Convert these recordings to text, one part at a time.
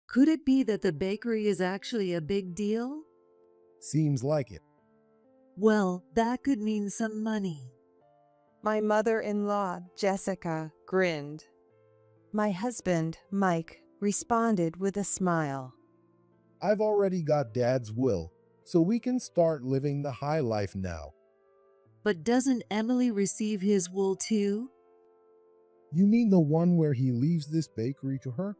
Could it be that the bakery is actually a big deal? Seems like it. Well, that could mean some money. My mother-in-law, Jessica, grinned. My husband, Mike, responded with a smile. I've already got Dad's will, so we can start living the high life now. But doesn't Emily receive his will too? You mean the one where he leaves this bakery to her?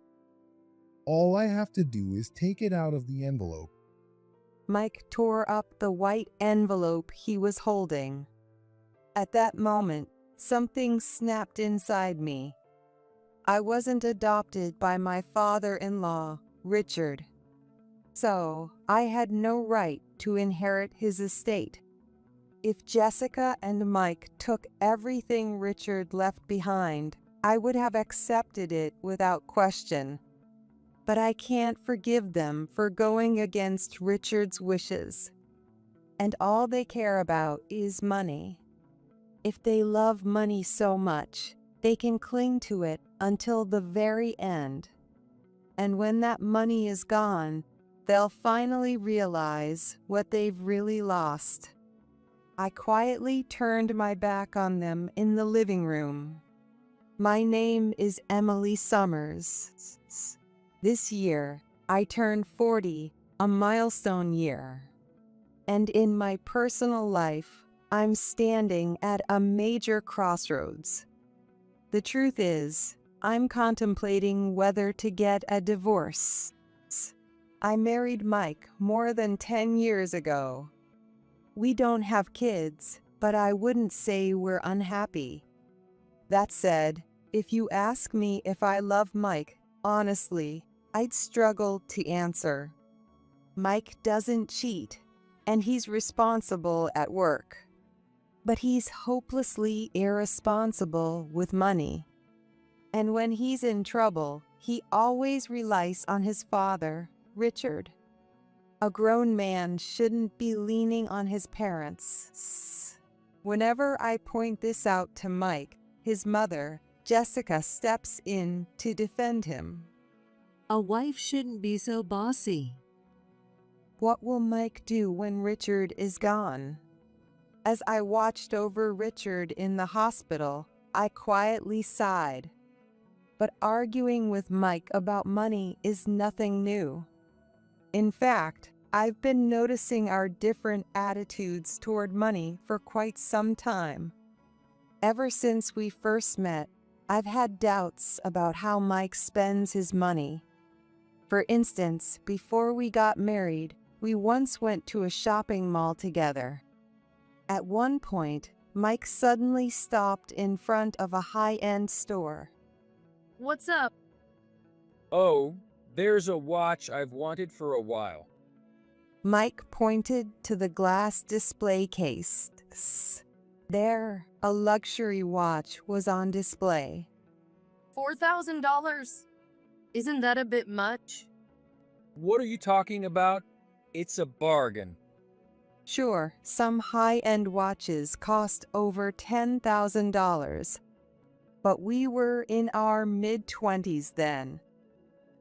All I have to do is take it out of the envelope. Mike tore up the white envelope he was holding. At that moment, something snapped inside me. I wasn't adopted by my father-in-law, Richard. So, I had no right to inherit his estate. If Jessica and Mike took everything Richard left behind, I would have accepted it without question. But I can't forgive them for going against Richard's wishes. And all they care about is money. If they love money so much, they can cling to it until the very end. And when that money is gone, they'll finally realize what they've really lost. I quietly turned my back on them in the living room. My name is Emily Summers. This year, I turned 40, a milestone year. And in my personal life, I'm standing at a major crossroads. The truth is, I'm contemplating whether to get a divorce. I married Mike more than 10 years ago. We don't have kids, but I wouldn't say we're unhappy. That said, if you ask me if I love Mike, honestly, I'd struggle to answer. Mike doesn't cheat, and he's responsible at work. But he's hopelessly irresponsible with money. And when he's in trouble, he always relies on his father, Richard. A grown man shouldn't be leaning on his parents. Whenever I point this out to Mike, his mother, Jessica, steps in to defend him. A wife shouldn't be so bossy. What will Mike do when Richard is gone? As I watched over Richard in the hospital, I quietly sighed. But arguing with Mike about money is nothing new. In fact, I've been noticing our different attitudes toward money for quite some time. Ever since we first met, I've had doubts about how Mike spends his money. For instance, before we got married, we once went to a shopping mall together. At one point, Mike suddenly stopped in front of a high-end store. What's up? Oh, there's a watch I've wanted for a while. Mike pointed to the glass display case. There, a luxury watch was on display. $4,000? Isn't that a bit much? What are you talking about? It's a bargain. Sure, some high-end watches cost over $10,000. But we were in our mid-20s then,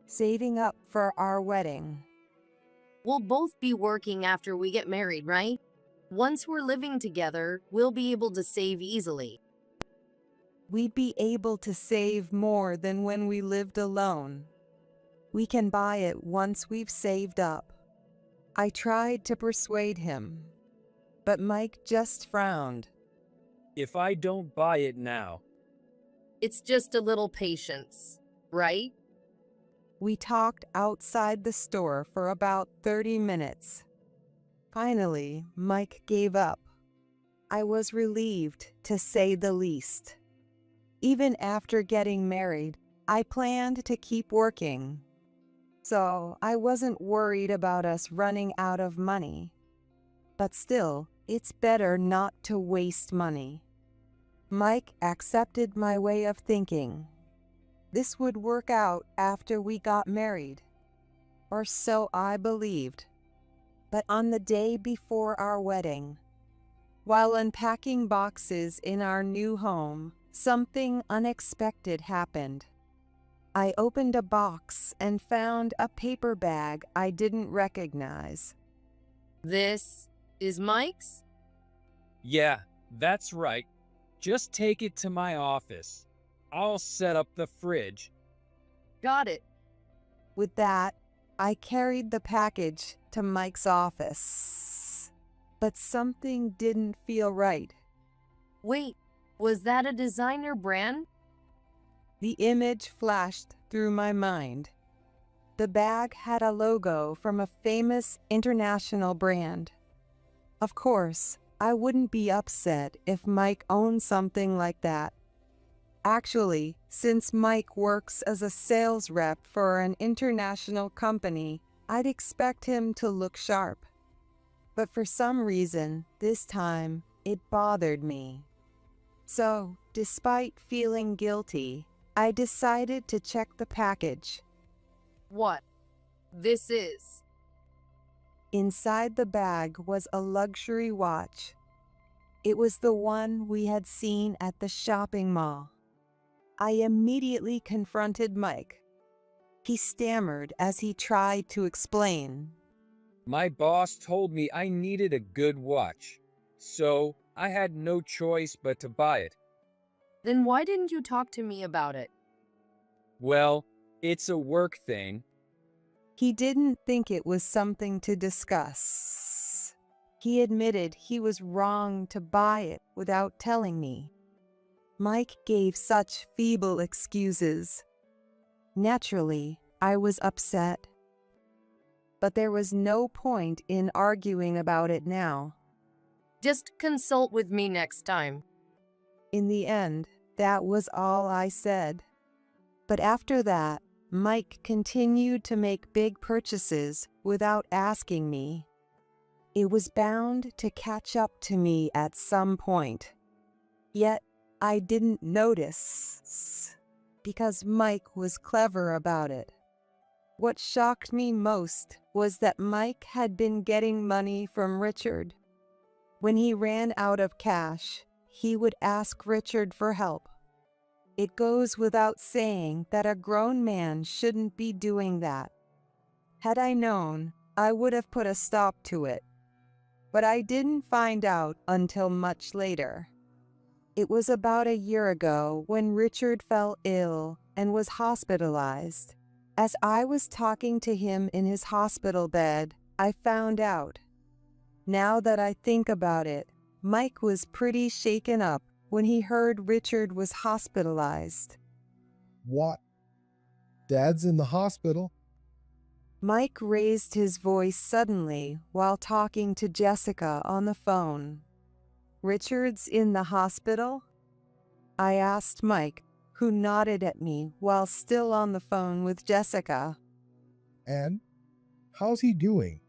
saving up for our wedding. We'll both be working after we get married, right? Once we're living together, we'll be able to save easily. We'd be able to save more than when we lived alone. We can buy it once we've saved up. I tried to persuade him, but Mike just frowned. If I don't buy it now, It's just a little patience, right? We talked outside the store for about 30 minutes. Finally, Mike gave up. I was relieved, to say the least. Even after getting married, I planned to keep working. So I wasn't worried about us running out of money. But still, it's better not to waste money. Mike accepted my way of thinking. This would work out after we got married. Or so I believed. But on the day before our wedding, while unpacking boxes in our new home, something unexpected happened. I opened a box and found a paper bag I didn't recognize. This is Mike's? Yeah, that's right. Just take it to my office. I'll set up the fridge. Got it. With that, I carried the package to Mike's office. But something didn't feel right. Wait, was that a designer brand? The image flashed through my mind. The bag had a logo from a famous international brand. Of course, I wouldn't be upset if Mike owned something like that. Actually, since Mike works as a sales rep for an international company, I'd expect him to look sharp. But for some reason, this time, it bothered me. So, despite feeling guilty, I decided to check the package. What? This is. Inside the bag was a luxury watch. It was the one we had seen at the shopping mall. I immediately confronted Mike. He stammered as he tried to explain. My boss told me I needed a good watch, so I had no choice but to buy it. Then why didn't you talk to me about it? Well, it's a work thing. He didn't think it was something to discuss. He admitted he was wrong to buy it without telling me. Mike gave such feeble excuses. Naturally, I was upset. But there was no point in arguing about it now. Just consult with me next time. In the end, that was all I said. But after that, Mike continued to make big purchases without asking me. It was bound to catch up to me at some point. Yet, I didn't notice, because Mike was clever about it. What shocked me most was that Mike had been getting money from Richard. When he ran out of cash, he would ask Richard for help. It goes without saying that a grown man shouldn't be doing that. Had I known, I would have put a stop to it. But I didn't find out until much later. It was about a year ago when Richard fell ill and was hospitalized. As I was talking to him in his hospital bed, I found out. Now that I think about it, Mike was pretty shaken up when he heard Richard was hospitalized. What? Dad's in the hospital? Mike raised his voice suddenly while talking to Jessica on the phone. Richard's in the hospital? I asked Mike, who nodded at me while still on the phone with Jessica. And? How's he doing?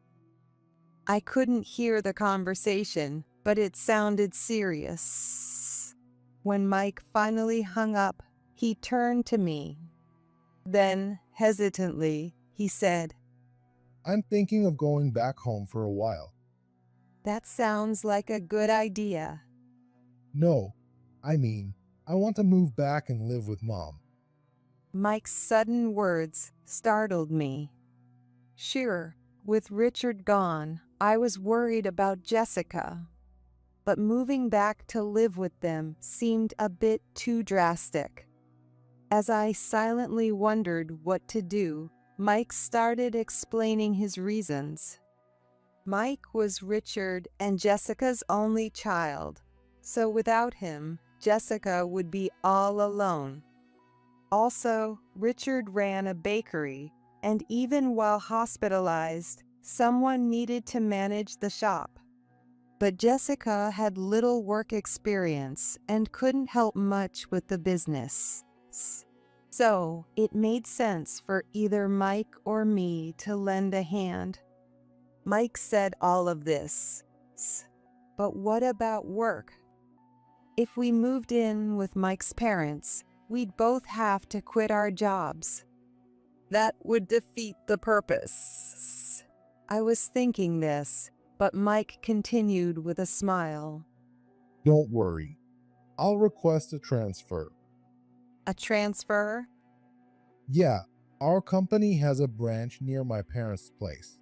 I couldn't hear the conversation, but it sounded serious. When Mike finally hung up, he turned to me. Then, hesitantly, he said, I'm thinking of going back home for a while. "That sounds like a good idea." No, I mean, I want to move back and live with Mom. Mike's sudden words startled me. Sure, with Richard gone, I was worried about Jessica. But moving back to live with them seemed a bit too drastic. As I silently wondered what to do, Mike started explaining his reasons. Mike was Richard and Jessica's only child, so without him, Jessica would be all alone. Also, Richard ran a bakery, and even while hospitalized, someone needed to manage the shop. But Jessica had little work experience and couldn't help much with the business. So, it made sense for either Mike or me to lend a hand. Mike said all of this. But what about work? If we moved in with Mike's parents, we'd both have to quit our jobs. That would defeat the purpose. I was thinking this, but Mike continued with a smile. Don't worry. I'll request a transfer. A transfer? Yeah, our company has a branch near my parents' place.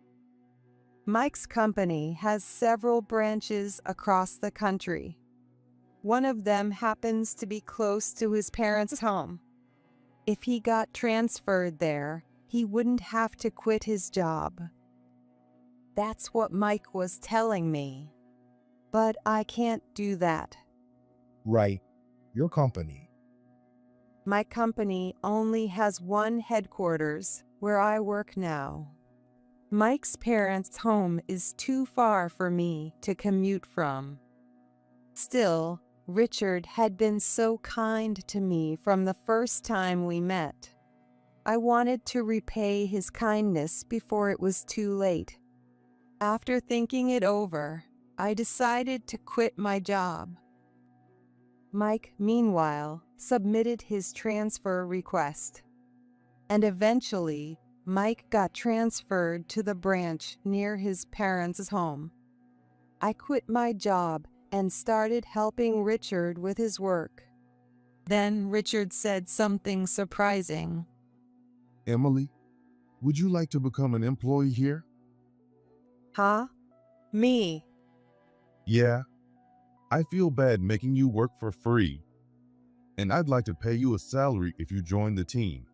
Mike's company has several branches across the country. One of them happens to be close to his parents' home. If he got transferred there, he wouldn't have to quit his job. That's what Mike was telling me. But I can't do that. Right, your company. My company only has one headquarters, where I work now. Mike's parents' home is too far for me to commute from. Still, Richard had been so kind to me from the first time we met. I wanted to repay his kindness before it was too late. After thinking it over, I decided to quit my job. Mike, meanwhile, submitted his transfer request. And eventually, Mike got transferred to the branch near his parents' home. I quit my job and started helping Richard with his work. Then Richard said something surprising. Emily, would you like to become an employee here? Huh? Me? Yeah. I feel bad making you work for free, and I'd like to pay you a salary if you join the team.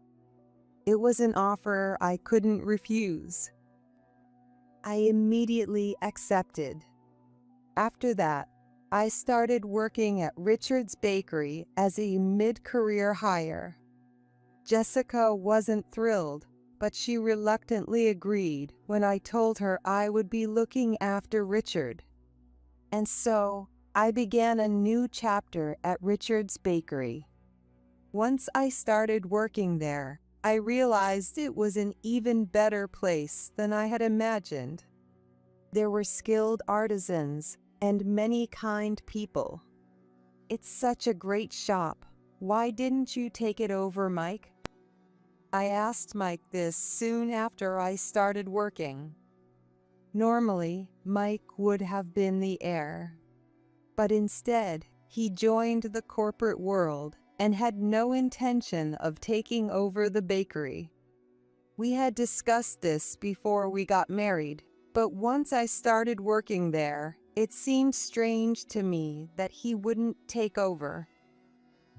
It was an offer I couldn't refuse. I immediately accepted. After that, I started working at Richard's Bakery as a mid-career hire. Jessica wasn't thrilled, but she reluctantly agreed when I told her I would be looking after Richard. And so, I began a new chapter at Richard's Bakery. Once I started working there, I realized it was an even better place than I had imagined. There were skilled artisans and many kind people. It's such a great shop. Why didn't you take it over, Mike? I asked Mike this soon after I started working. Normally, Mike would have been the heir. But instead, he joined the corporate world and had no intention of taking over the bakery. We had discussed this before we got married, but once I started working there, it seemed strange to me that he wouldn't take over.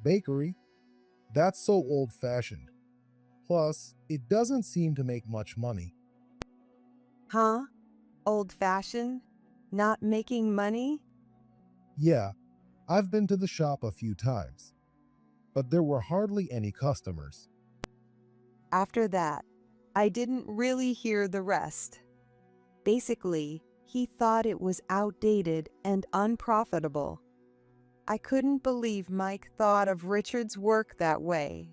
Bakery? That's so old-fashioned. Plus, it doesn't seem to make much money. Huh? Old-fashioned? Not making money? Yeah, I've been to the shop a few times, but there were hardly any customers. After that, I didn't really hear the rest. Basically, he thought it was outdated and unprofitable. I couldn't believe Mike thought of Richard's work that way.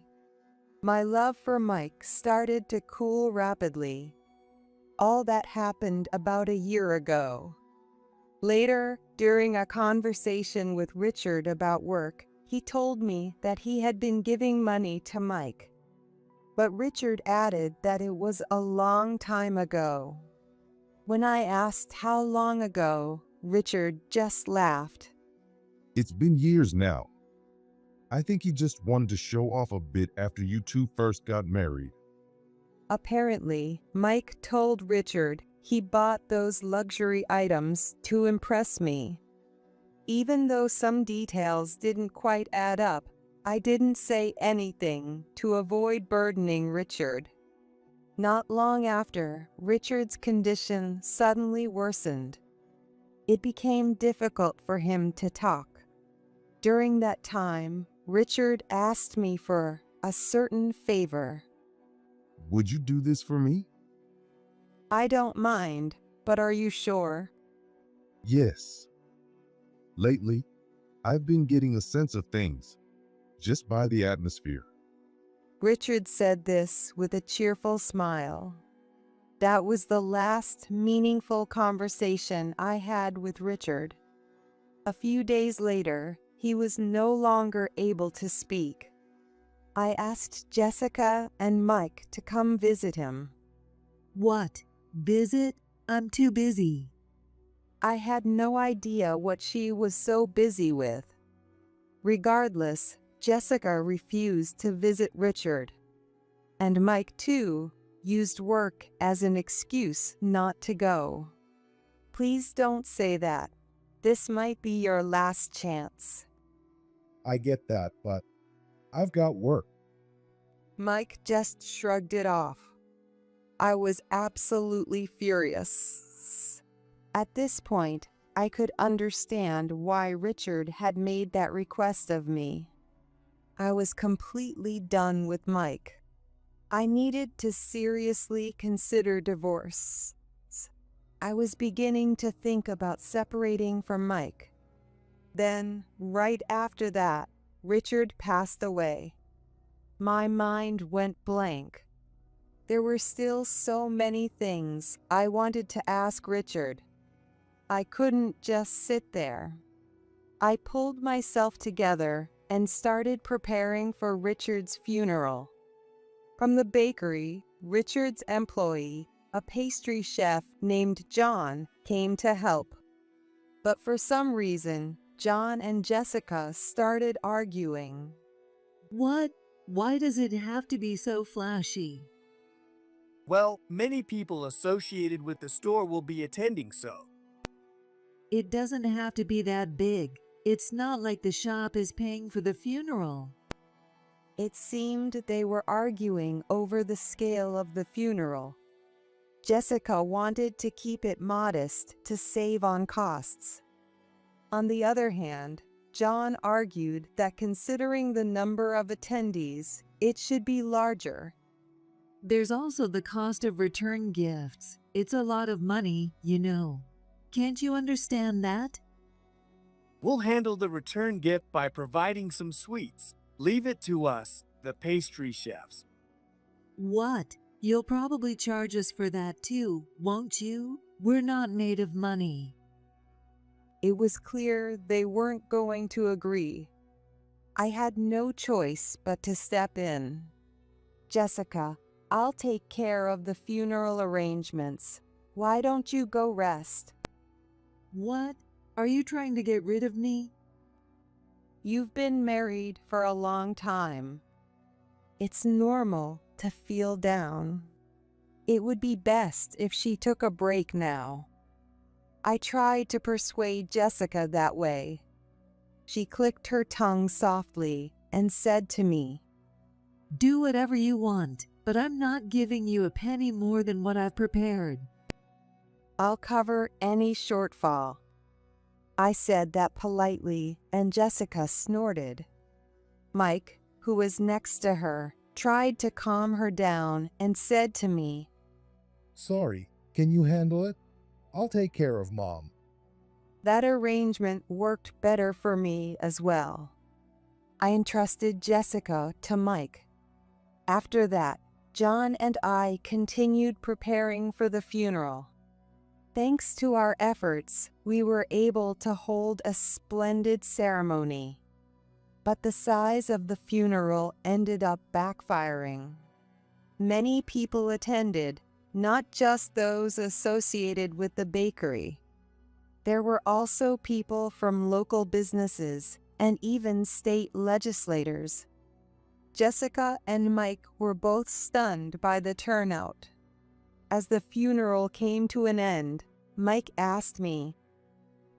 My love for Mike started to cool rapidly. All that happened about a year ago. Later, during a conversation with Richard about work, he told me that he had been giving money to Mike. But Richard added that it was a long time ago. When I asked how long ago, Richard just laughed. It's been years now. I think he just wanted to show off a bit after you two first got married. Apparently, Mike told Richard he bought those luxury items to impress me. Even though some details didn't quite add up, I didn't say anything to avoid burdening Richard. Not long after, Richard's condition suddenly worsened. It became difficult for him to talk. During that time, Richard asked me for a certain favor. Would you do this for me? I don't mind, but are you sure? Yes. Lately, I've been getting a sense of things, just by the atmosphere. Richard said this with a cheerful smile. That was the last meaningful conversation I had with Richard. A few days later, he was no longer able to speak. I asked Jessica and Mike to come visit him. What? Visit? I'm too busy. I had no idea what she was so busy with. Regardless, Jessica refused to visit Richard. And Mike, too, used work as an excuse not to go. Please don't say that. This might be your last chance. I get that, but I've got work. Mike just shrugged it off. I was absolutely furious. At this point, I could understand why Richard had made that request of me. I was completely done with Mike. I needed to seriously consider divorce. I was beginning to think about separating from Mike. Then, right after that, Richard passed away. My mind went blank. There were still so many things I wanted to ask Richard. I couldn't just sit there. I pulled myself together and started preparing for Richard's funeral. From the bakery, Richard's employee, a pastry chef named John, came to help. But for some reason, John and Jessica started arguing. What? Why does it have to be so flashy? Well, many people associated with the store will be attending, so. It doesn't have to be that big. It's not like the shop is paying for the funeral. It seemed they were arguing over the scale of the funeral. Jessica wanted to keep it modest to save on costs. On the other hand, John argued that considering the number of attendees, it should be larger. There's also the cost of return gifts. It's a lot of money, you know. Can't you understand that? We'll handle the return gift by providing some sweets. Leave it to us, the pastry chefs. What? You'll probably charge us for that too, won't you? We're not made of money. It was clear they weren't going to agree. I had no choice but to step in. Jessica, I'll take care of the funeral arrangements. Why don't you go rest? What? Are you trying to get rid of me? You've been married for a long time. It's normal to feel down. It would be best if she took a break now. I tried to persuade Jessica that way. She clicked her tongue softly and said to me, Do whatever you want, but I'm not giving you a penny more than what I've prepared. I'll cover any shortfall. I said that politely, and Jessica snorted. Mike, who was next to her, tried to calm her down and said to me, Sorry, can you handle it? I'll take care of Mom. That arrangement worked better for me as well. I entrusted Jessica to Mike. After that, John and I continued preparing for the funeral. Thanks to our efforts, we were able to hold a splendid ceremony. But the size of the funeral ended up backfiring. Many people attended, not just those associated with the bakery. There were also people from local businesses and even state legislators. Jessica and Mike were both stunned by the turnout. As the funeral came to an end, Mike asked me,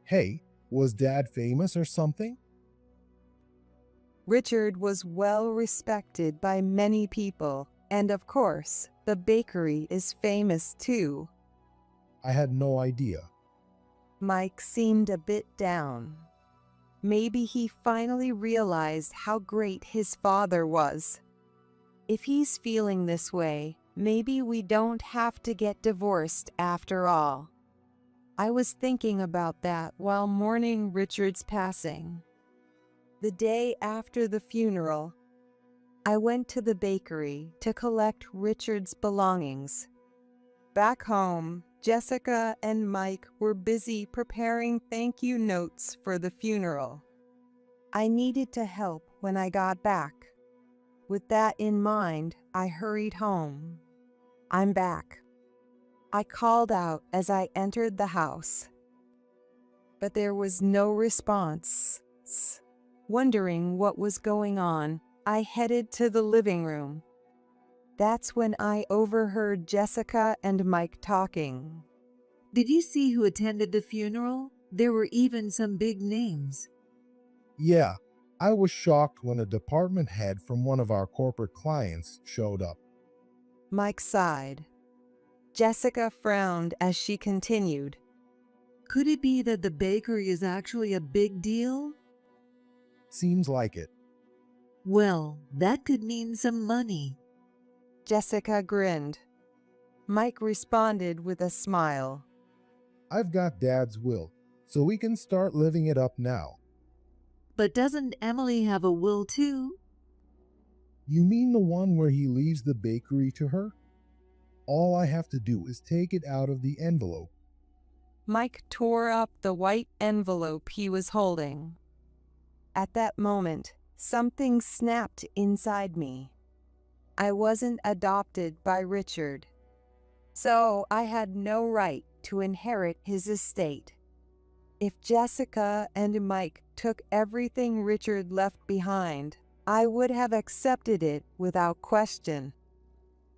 Hey, was Dad famous or something? Richard was well respected by many people, and of course, the bakery is famous too. I had no idea. Mike seemed a bit down. Maybe he finally realized how great his father was. If he's feeling this way, maybe we don't have to get divorced after all. I was thinking about that while mourning Richard's passing. The day after the funeral, I went to the bakery to collect Richard's belongings. Back home, Jessica and Mike were busy preparing thank you notes for the funeral. I needed to help when I got back. With that in mind, I hurried home. I'm back. I called out as I entered the house. But there was no response. Wondering what was going on, I headed to the living room. That's when I overheard Jessica and Mike talking. Did you see who attended the funeral? There were even some big names. Yeah, I was shocked when a department head from one of our corporate clients showed up. Mike sighed. Jessica frowned as she continued. Could it be that the bakery is actually a big deal? Seems like it. Well, that could mean some money. Jessica grinned. Mike responded with a smile. I've got Dad's will, so we can start living it up now. But doesn't Emily have a will too? You mean the one where he leaves the bakery to her? All I have to do is take it out of the envelope. Mike tore up the white envelope he was holding. At that moment, something snapped inside me. I wasn't adopted by Richard, so I had no right to inherit his estate. If Jessica and Mike took everything Richard left behind, I would have accepted it without question.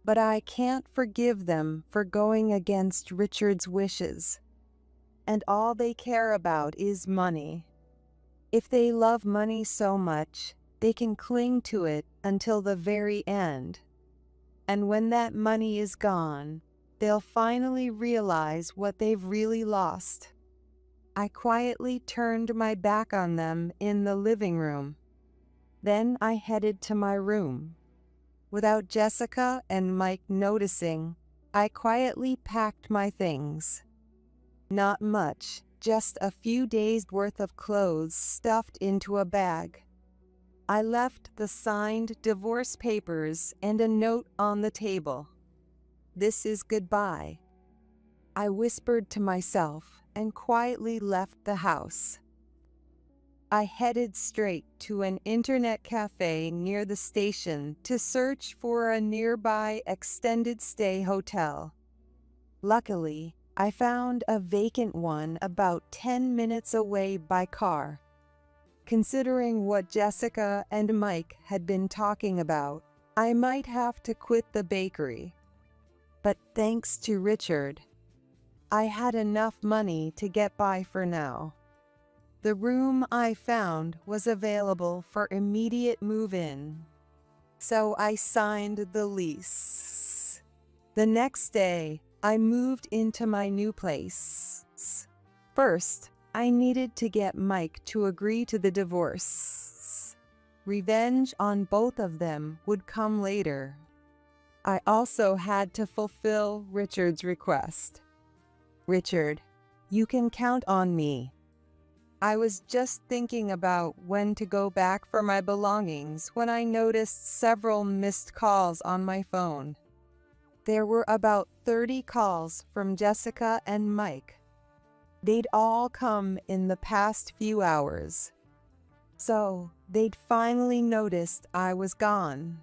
But I can't forgive them for going against Richard's wishes. And all they care about is money. If they love money so much, they can cling to it until the very end. And when that money is gone, they'll finally realize what they've really lost. I quietly turned my back on them in the living room. Then I headed to my room. Without Jessica and Mike noticing, I quietly packed my things. Not much, just a few days' worth of clothes stuffed into a bag. I left the signed divorce papers and a note on the table. This is goodbye. I whispered to myself and quietly left the house. I headed straight to an internet cafe near the station to search for a nearby extended stay hotel. Luckily, I found a vacant one about 10 minutes away by car. Considering what Jessica and Mike had been talking about, I might have to quit the bakery. But thanks to Richard, I had enough money to get by for now. The room I found was available for immediate move-in, so I signed the lease. The next day, I moved into my new place. First, I needed to get Mike to agree to the divorce. Revenge on both of them would come later. I also had to fulfill Richard's request. Richard, you can count on me. I was just thinking about when to go back for my belongings when I noticed several missed calls on my phone. There were about 30 calls from Jessica and Mike. They'd all come in the past few hours. So they'd finally noticed I was gone.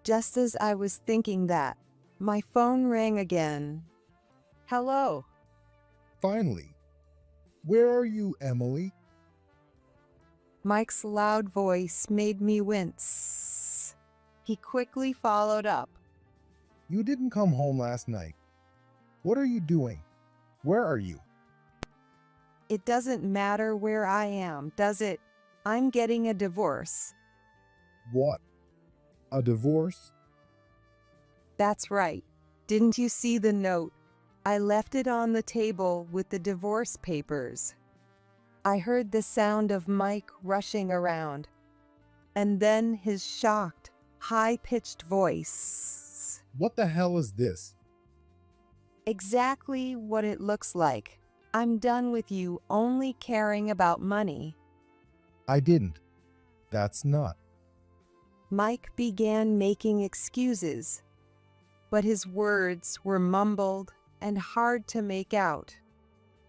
Just as I was thinking that, my phone rang again. Hello. Finally. Where are you, Emily? Mike's loud voice made me wince. He quickly followed up. You didn't come home last night. What are you doing? Where are you? It doesn't matter where I am, does it? I'm getting a divorce. What? A divorce? That's right. Didn't you see the note? I left it on the table with the divorce papers. I heard the sound of Mike rushing around, and then his shocked, high-pitched voice. What the hell is this? Exactly what it looks like. I'm done with you only caring about money. I didn't. That's not. Mike began making excuses, but his words were mumbled and hard to make out.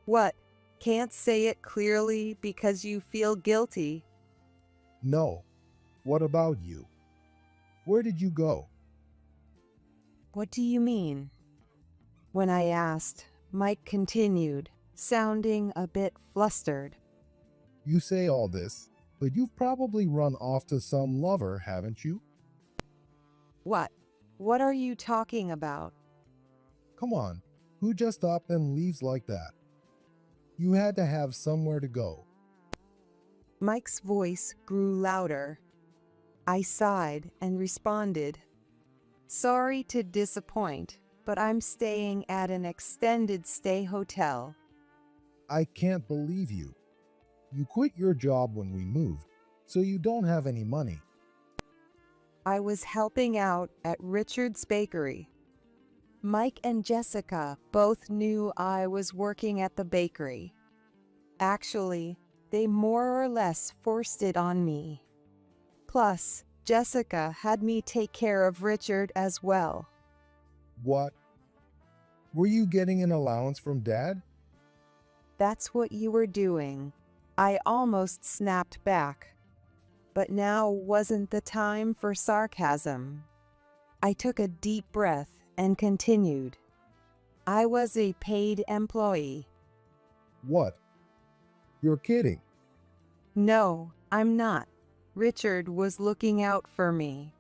What? Can't say it clearly because you feel guilty? No. What about you? Where did you go? What do you mean? When I asked, Mike continued, sounding a bit flustered. You say all this, but you've probably run off to some lover, haven't you? What? What are you talking about? Come on, who just up and leaves like that? You had to have somewhere to go. Mike's voice grew louder. I sighed and responded, "Sorry to disappoint, but I'm staying at an extended stay hotel." I can't believe you. You quit your job when we moved, so you don't have any money. I was helping out at Richard's bakery. Mike and Jessica both knew I was working at the bakery. Actually, they more or less forced it on me. Plus, Jessica had me take care of Richard as well. What? Were you getting an allowance from Dad? That's what you were doing. I almost snapped back. But now wasn't the time for sarcasm. I took a deep breath and continued. I was a paid employee. What? You're kidding. No, I'm not. Richard was looking out for me.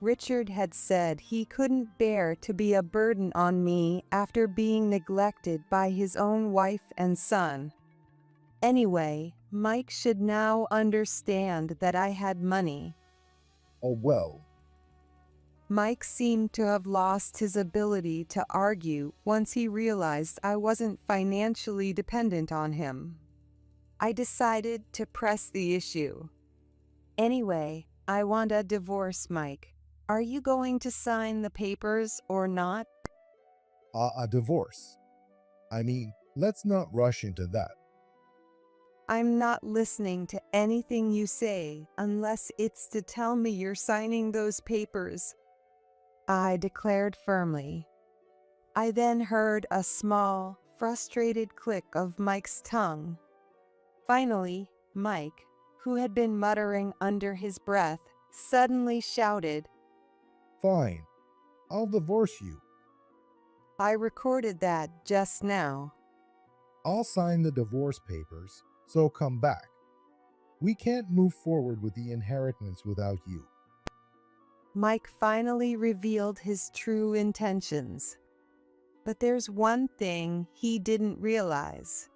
Richard had said he couldn't bear to be a burden on me after being neglected by his own wife and son. Anyway, Mike should now understand that I had money. Oh well. Mike seemed to have lost his ability to argue once he realized I wasn't financially dependent on him. I decided to press the issue. Anyway, I want a divorce, Mike. Are you going to sign the papers or not? A divorce. I mean, let's not rush into that. I'm not listening to anything you say unless it's to tell me you're signing those papers, I declared firmly. I then heard a small, frustrated click of Mike's tongue. Finally, Mike, who had been muttering under his breath, suddenly shouted, Fine. I'll divorce you. I recorded that just now. I'll sign the divorce papers, so come back. We can't move forward with the inheritance without you. Mike finally revealed his true intentions. But there's one thing he didn't realize.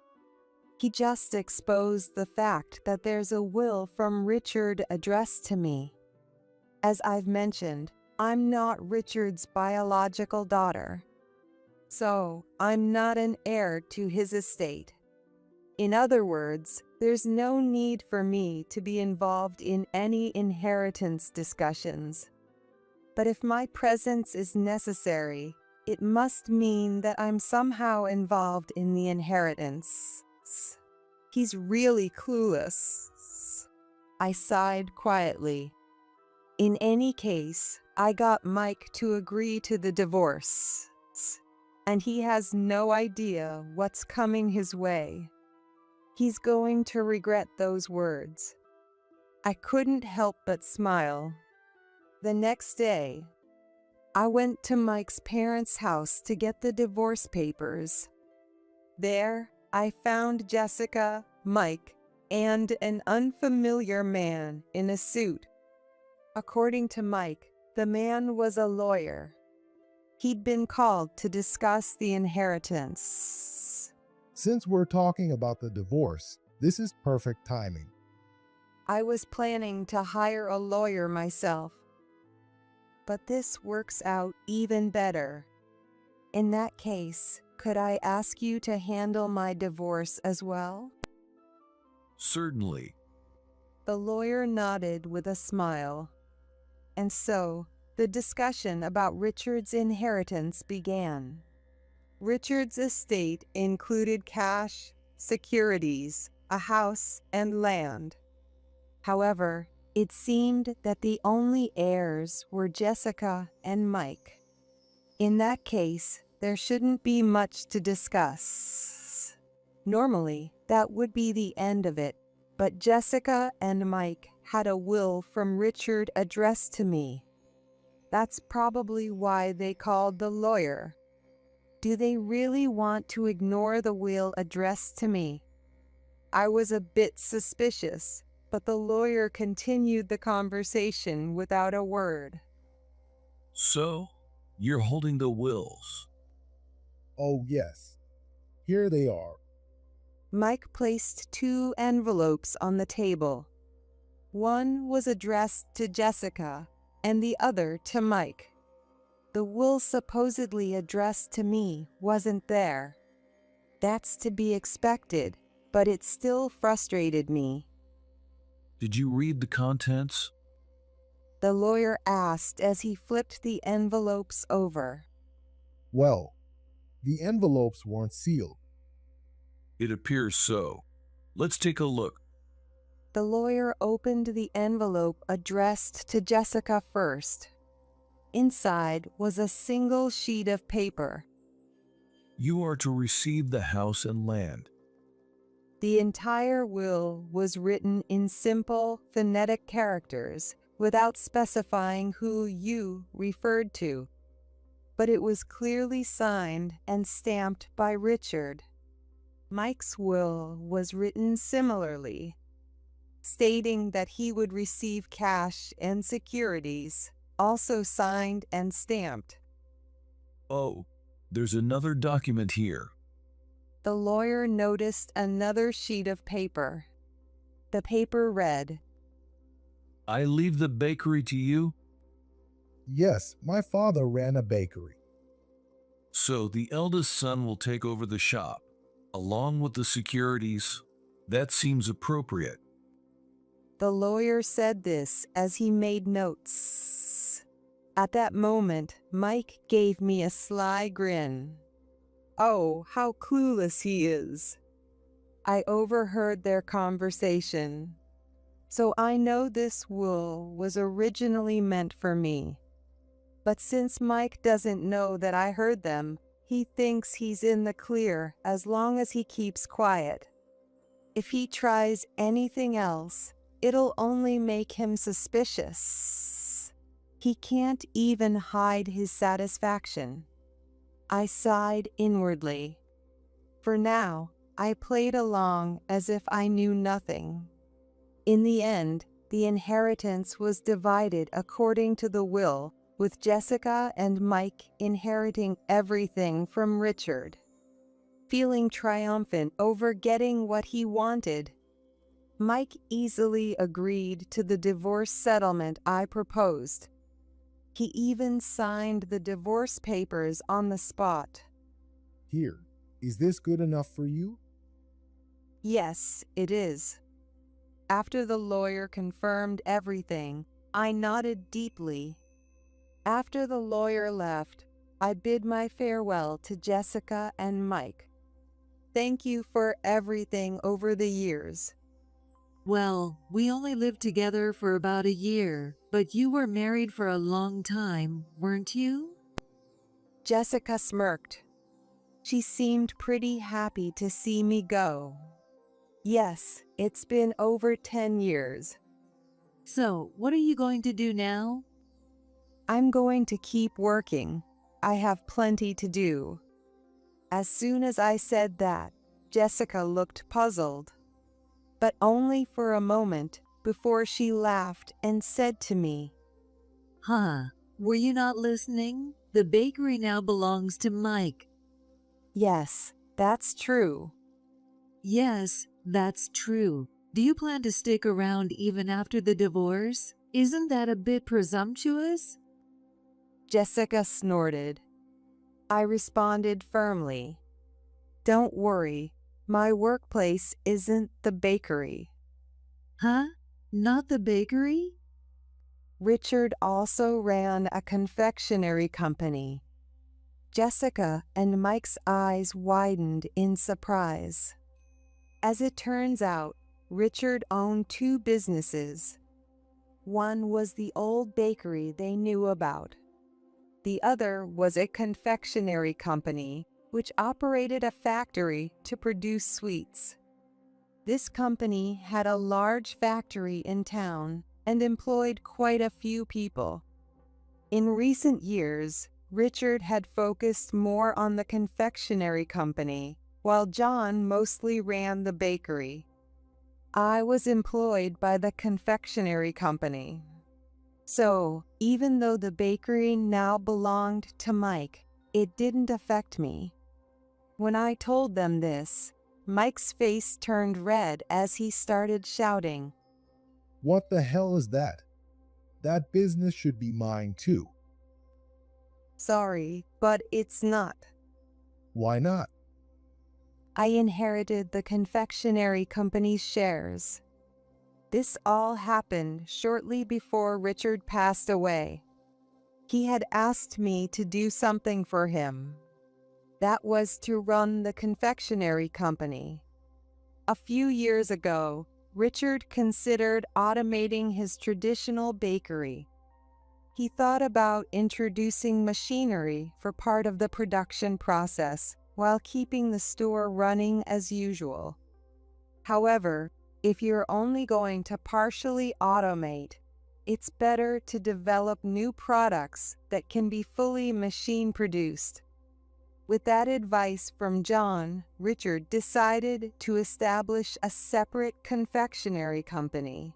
He just exposed the fact that there's a will from Richard addressed to me. As I've mentioned, I'm not Richard's biological daughter. So, I'm not an heir to his estate. In other words, there's no need for me to be involved in any inheritance discussions. But if my presence is necessary, it must mean that I'm somehow involved in the inheritance. He's really clueless. I sighed quietly. In any case, I got Mike to agree to the divorce, and he has no idea what's coming his way. He's going to regret those words. I couldn't help but smile. The next day, I went to Mike's parents' house to get the divorce papers. There, I found Jessica, Mike, and an unfamiliar man in a suit. According to Mike, the man was a lawyer. He'd been called to discuss the inheritance. Since we're talking about the divorce, this is perfect timing. I was planning to hire a lawyer myself. But this works out even better. In that case, could I ask you to handle my divorce as well? Certainly. The lawyer nodded with a smile. And so, the discussion about Richard's inheritance began. Richard's estate included cash, securities, a house, and land. However, it seemed that the only heirs were Jessica and Mike. In that case, there shouldn't be much to discuss. Normally, that would be the end of it, but Jessica and Mike had a will from Richard addressed to me. That's probably why they called the lawyer. Do they really want to ignore the will addressed to me? I was a bit suspicious, but the lawyer continued the conversation without a word. So, you're holding the wills. Oh, yes. Here they are. Mike placed 2 envelopes on the table. One was addressed to Jessica and the other to Mike. The will supposedly addressed to me wasn't there. That's to be expected, but it still frustrated me. Did you read the contents? The lawyer asked as he flipped the envelopes over. Well, the envelopes weren't sealed. It appears so. Let's take a look. The lawyer opened the envelope addressed to Jessica first. Inside was a single sheet of paper. You are to receive the house and land. The entire will was written in simple, phonetic characters without specifying who you referred to, but it was clearly signed and stamped by Richard. Mike's will was written similarly, stating that he would receive cash and securities, also signed and stamped. Oh, there's another document here. The lawyer noticed another sheet of paper. The paper read, I leave the bakery to you. Yes, my father ran a bakery. So the eldest son will take over the shop, along with the securities. That seems appropriate. The lawyer said this as he made notes. At that moment, Mike gave me a sly grin. Oh, how clueless he is. I overheard their conversation. So I know this will was originally meant for me. But since Mike doesn't know that I heard them, he thinks he's in the clear as long as he keeps quiet. If he tries anything else, it'll only make him suspicious. He can't even hide his satisfaction. I sighed inwardly. For now, I played along as if I knew nothing. In the end, the inheritance was divided according to the will, with Jessica and Mike inheriting everything from Richard. Feeling triumphant over getting what he wanted, Mike easily agreed to the divorce settlement I proposed. He even signed the divorce papers on the spot. Here, is this good enough for you? Yes, it is. After the lawyer confirmed everything, I nodded deeply. After the lawyer left, I bid my farewell to Jessica and Mike. Thank you for everything over the years. Well, we only lived together for about a year, but you were married for a long time, weren't you? Jessica smirked. She seemed pretty happy to see me go. Yes, it's been over 10 years. So, what are you going to do now? I'm going to keep working. I have plenty to do. As soon as I said that, Jessica looked puzzled. But only for a moment before she laughed and said to me, Huh, were you not listening? The bakery now belongs to Mike. Yes, that's true. Yes, that's true. Do you plan to stick around even after the divorce? Isn't that a bit presumptuous? Jessica snorted. I responded firmly, Don't worry, my workplace isn't the bakery. Huh? Not the bakery? Richard also ran a confectionery company. Jessica and Mike's eyes widened in surprise. As it turns out, Richard owned 2 businesses. One was the old bakery they knew about. The other was a confectionery company, which operated a factory to produce sweets. This company had a large factory in town and employed quite a few people. In recent years, Richard had focused more on the confectionery company, while John mostly ran the bakery. I was employed by the confectionery company. So, even though the bakery now belonged to Mike, it didn't affect me. When I told them this, Mike's face turned red as he started shouting. What the hell is that? That business should be mine too. Sorry, but it's not. Why not? I inherited the confectionery company's shares. This all happened shortly before Richard passed away. He had asked me to do something for him. That was to run the confectionery company. A few years ago, Richard considered automating his traditional bakery. He thought about introducing machinery for part of the production process while keeping the store running as usual. However, if you're only going to partially automate, it's better to develop new products that can be fully machine produced. With that advice from John, Richard decided to establish a separate confectionery company.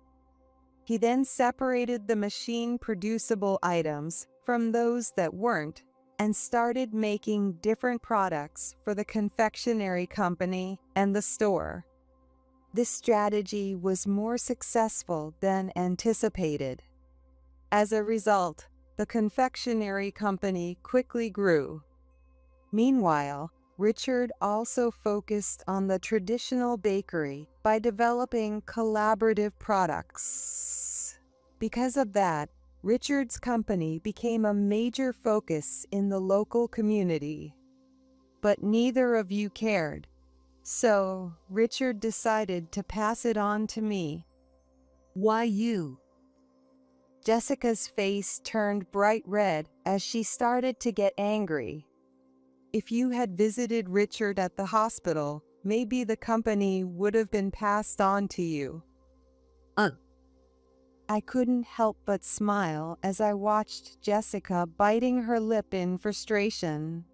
He then separated the machine-producible items from those that weren't and started making different products for the confectionery company and the store. This strategy was more successful than anticipated. As a result, the confectionery company quickly grew. Meanwhile, Richard also focused on the traditional bakery by developing collaborative products. Because of that, Richard's company became a major focus in the local community. But neither of you cared, so Richard decided to pass it on to me. Why you? Jessica's face turned bright red as she started to get angry. If you had visited Richard at the hospital, maybe the company would have been passed on to you. I couldn't help but smile as I watched Jessica biting her lip in frustration.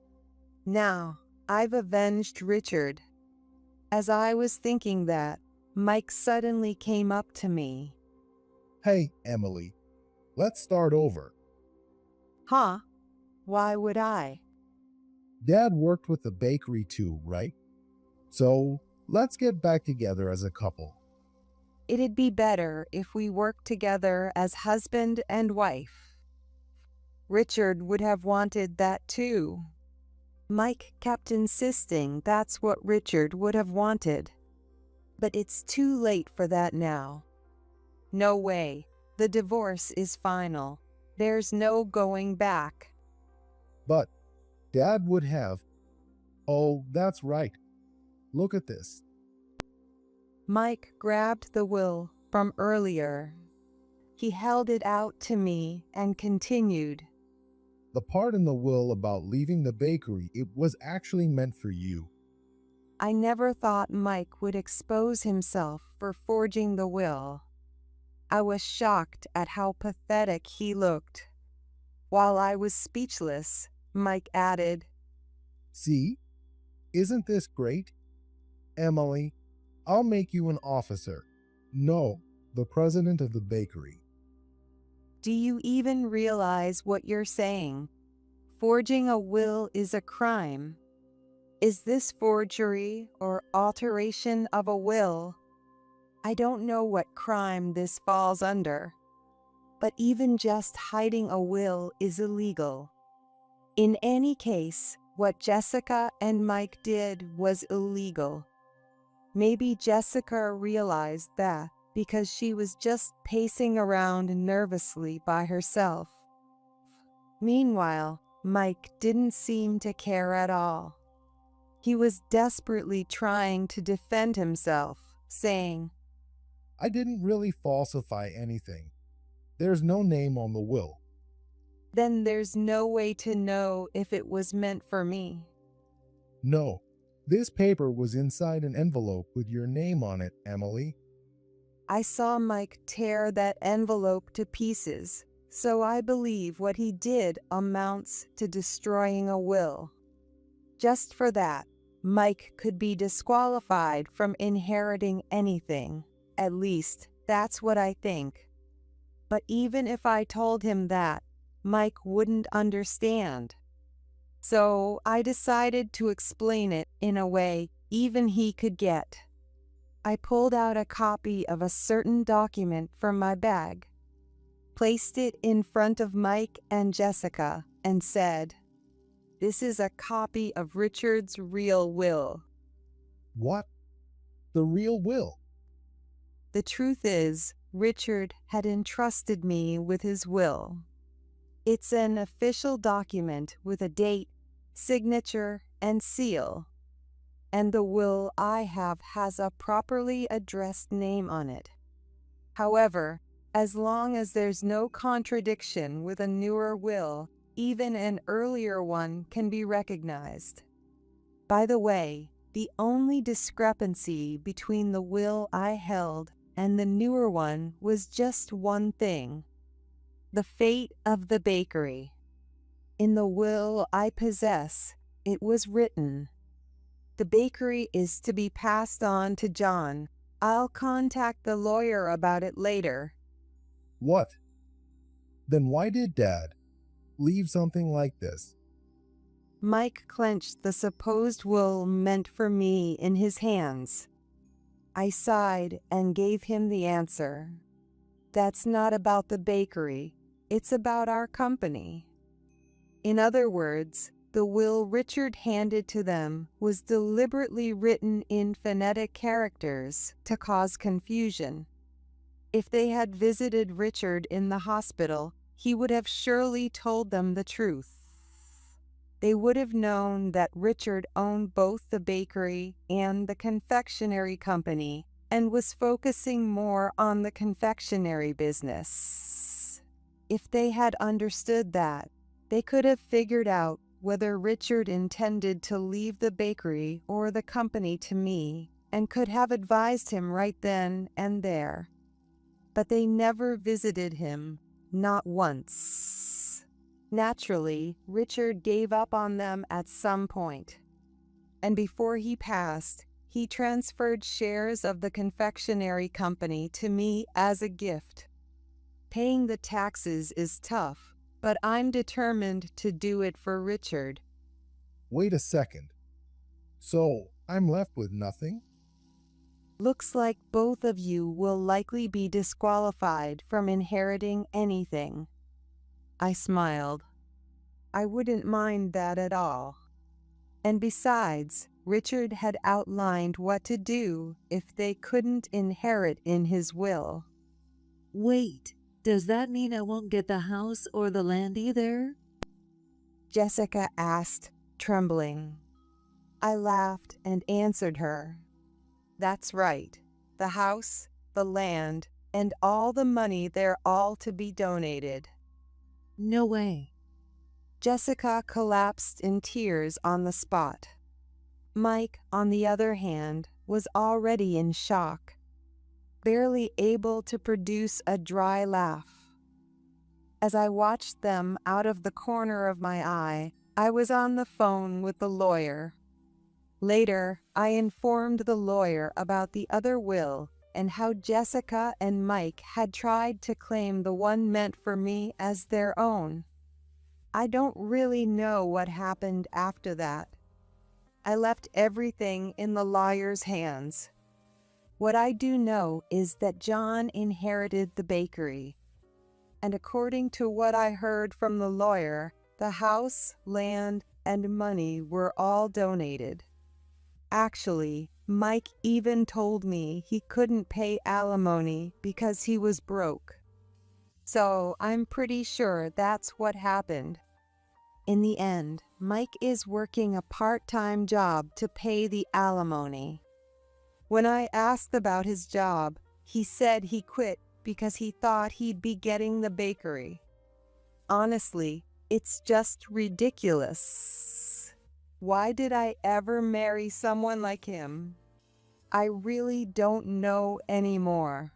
Now, I've avenged Richard. As I was thinking that, Mike suddenly came up to me. Hey, Emily, let's start over. Huh? Why would I? Dad worked with the bakery too, right? So let's get back together as a couple. It'd be better if we worked together as husband and wife. Richard would have wanted that too. Mike kept insisting that's what Richard would have wanted. But it's too late for that now. No way. The divorce is final. There's no going back. But Dad would have. Oh, that's right. Look at this. Mike grabbed the will from earlier. He held it out to me and continued. The part in the will about leaving the bakery, it was actually meant for you. I never thought Mike would expose himself for forging the will. I was shocked at how pathetic he looked. While I was speechless, Mike added, See? Isn't this great? Emily, I'll make you an officer. No, the president of the bakery. Do you even realize what you're saying? Forging a will is a crime. Is this forgery or alteration of a will? I don't know what crime this falls under, but even just hiding a will is illegal. In any case, what Jessica and Mike did was illegal. Maybe Jessica realized that because she was just pacing around nervously by herself. Meanwhile, Mike didn't seem to care at all. He was desperately trying to defend himself, saying, I didn't really falsify anything. There's no name on the will. Then there's no way to know if it was meant for me. No, this paper was inside an envelope with your name on it, Emily. I saw Mike tear that envelope to pieces, so I believe what he did amounts to destroying a will. Just for that, Mike could be disqualified from inheriting anything. At least, that's what I think. But even if I told him that, Mike wouldn't understand. So I decided to explain it in a way even he could get. I pulled out a copy of a certain document from my bag, placed it in front of Mike and Jessica, and said, "This is a copy of Richard's real will." What? The real will? The truth is, Richard had entrusted me with his will. It's an official document with a date, signature, and seal. And the will I have has a properly addressed name on it. However, as long as there's no contradiction with a newer will, even an earlier one can be recognized. By the way, the only discrepancy between the will I held and the newer one was just one thing: the fate of the bakery. In the will I possess, it was written, "The bakery is to be passed on to John. I'll contact the lawyer about it later." What? Then why did Dad leave something like this? Mike clenched the supposed will meant for me in his hands. I sighed and gave him the answer. "That's not about the bakery. It's about our company." In other words, the will Richard handed to them was deliberately written in phonetic characters to cause confusion. If they had visited Richard in the hospital, he would have surely told them the truth. They would have known that Richard owned both the bakery and the confectionery company and was focusing more on the confectionery business. If they had understood that, they could have figured out whether Richard intended to leave the bakery or the company to me, and could have advised him right then and there. But they never visited him, not once. Naturally, Richard gave up on them at some point. And before he passed, he transferred shares of the confectionery company to me as a gift. Paying the taxes is tough, but I'm determined to do it for Richard. Wait a second. So I'm left with nothing? Looks like both of you will likely be disqualified from inheriting anything. I smiled. I wouldn't mind that at all. And besides, Richard had outlined what to do if they couldn't inherit in his will. Wait, does that mean I won't get the house or the land either? Jessica asked, trembling. I laughed and answered her. That's right. The house, the land, and all the money, they're all to be donated. No way. Jessica collapsed in tears on the spot. Mike, on the other hand, was already in shock, barely able to produce a dry laugh. As I watched them out of the corner of my eye, I was on the phone with the lawyer. Later, I informed the lawyer about the other will and how Jessica and Mike had tried to claim the one meant for me as their own. I don't really know what happened after that. I left everything in the lawyer's hands. What I do know is that John inherited the bakery. And according to what I heard from the lawyer, the house, land, and money were all donated. Actually, Mike even told me he couldn't pay alimony because he was broke. So I'm pretty sure that's what happened. In the end, Mike is working a part-time job to pay the alimony. When I asked about his job, he said he quit because he thought he'd be getting the bakery. Honestly, it's just ridiculous. Why did I ever marry someone like him? I really don't know anymore.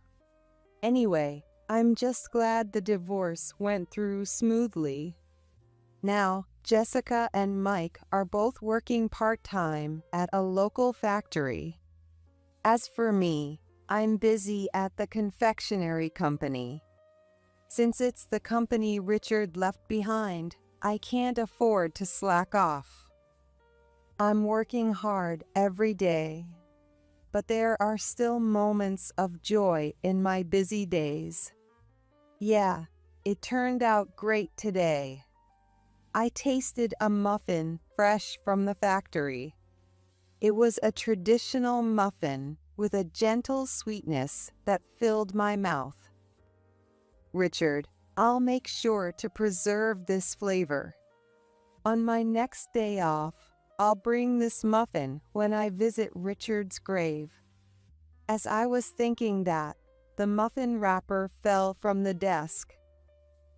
Anyway, I'm just glad the divorce went through smoothly. Now, Jessica and Mike are both working part-time at a local factory. As for me, I'm busy at the confectionery company. Since it's the company Richard left behind, I can't afford to slack off. I'm working hard every day, but there are still moments of joy in my busy days. Yeah, it turned out great today. I tasted a muffin fresh from the factory. It was a traditional muffin with a gentle sweetness that filled my mouth. Richard, I'll make sure to preserve this flavor. On my next day off, I'll bring this muffin when I visit Richard's grave. As I was thinking that, the muffin wrapper fell from the desk.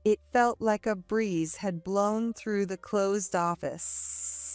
It felt like a breeze had blown through the closed office.